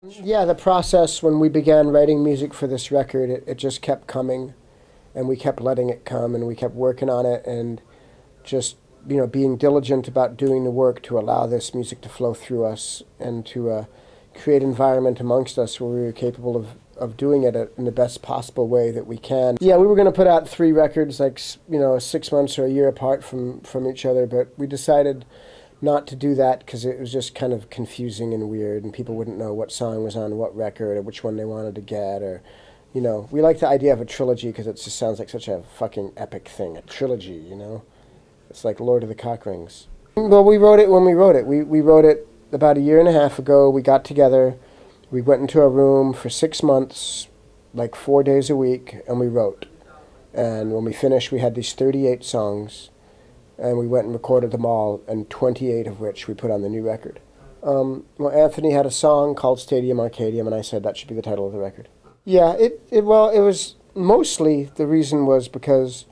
Yeah, the process when we began writing music for this record, it just kept coming, and we kept letting it come, and we kept working on it, and just being diligent about doing the work to allow this music to flow through us and to create environment amongst us where we were capable of doing it in the best possible way that we can. Yeah, we were going to put out 3 records, like 6 months or a year apart from each other, but we decided not to do that because it was just kind of confusing and weird, and people wouldn't know what song was on what record or which one they wanted to get, or we like the idea of a trilogy because it just sounds like such a fucking epic thing, a trilogy. It's like Lord of the Cockrings. Well, we wrote it when we wrote it. We wrote it about a year and a half ago. We got together. We went into a room for 6 months, like 4 days a week, and we wrote. And when we finished, we had these 38 songs, and we went and recorded them all, and 28 of which we put on the new record. Well, Anthony had a song called Stadium Arcadium, and I said that should be the title of the record. Yeah, it was mostly, the reason was because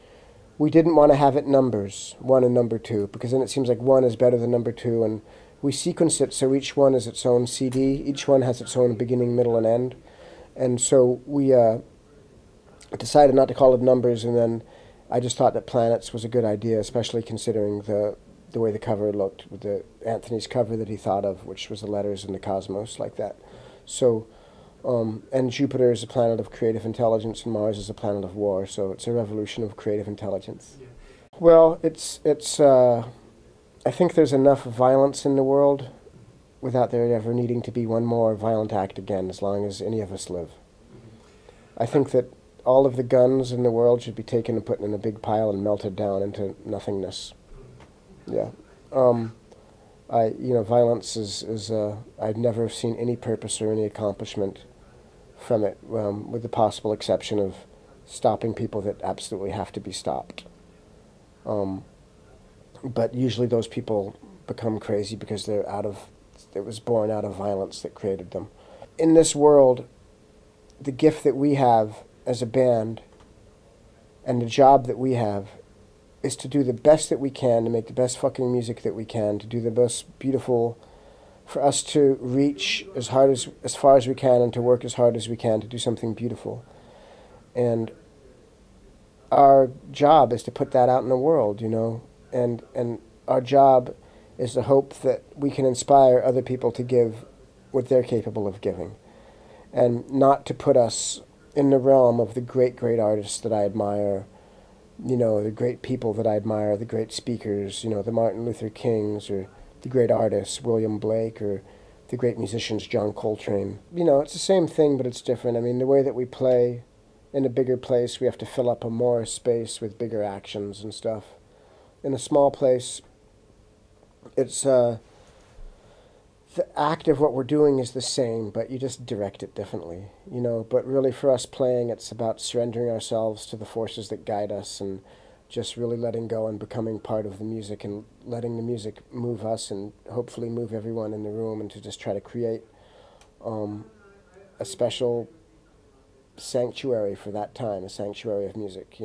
we didn't want to have it numbers, 1 and number 2, because then it seems like 1 is better than number 2, and we sequenced it so each one is its own CD. Each one has its own beginning, middle, and end. And so we decided not to call it numbers, and then I just thought that planets was a good idea, especially considering the way the cover looked, with the Anthony's cover that he thought of, which was the letters in the cosmos, like that. So, and Jupiter is a planet of creative intelligence, and Mars is a planet of war, so it's a revolution of creative intelligence. Yeah. Well, I think there's enough violence in the world without there ever needing to be one more violent act again, as long as any of us live. I think that all of the guns in the world should be taken and put in a big pile and melted down into nothingness. Yeah. Violence is I've never seen any purpose or any accomplishment from it, with the possible exception of stopping people that absolutely have to be stopped. But usually those people become crazy because it was born out of violence that created them. In this world, the gift that we have as a band and the job that we have is to do the best that we can, to make the best fucking music that we can, to do the most beautiful, for us to reach as far as we can, and to work as hard as we can to do something beautiful. And our job is to put that out in the world, and our job is to hope that we can inspire other people to give what they're capable of giving, and not to put us in the realm of the great, great artists that I admire, the great people that I admire, the great speakers, the Martin Luther Kings, or the great artists, William Blake, or the great musicians, John Coltrane. It's the same thing, but it's different. I mean, the way that we play in a bigger place, we have to fill up a more space with bigger actions and stuff. In a small place, it's the act of what we're doing is the same, but you just direct it differently, But really for us playing, it's about surrendering ourselves to the forces that guide us, and just really letting go and becoming part of the music, and letting the music move us and hopefully move everyone in the room, and to just try to create a special sanctuary for that time, a sanctuary of music,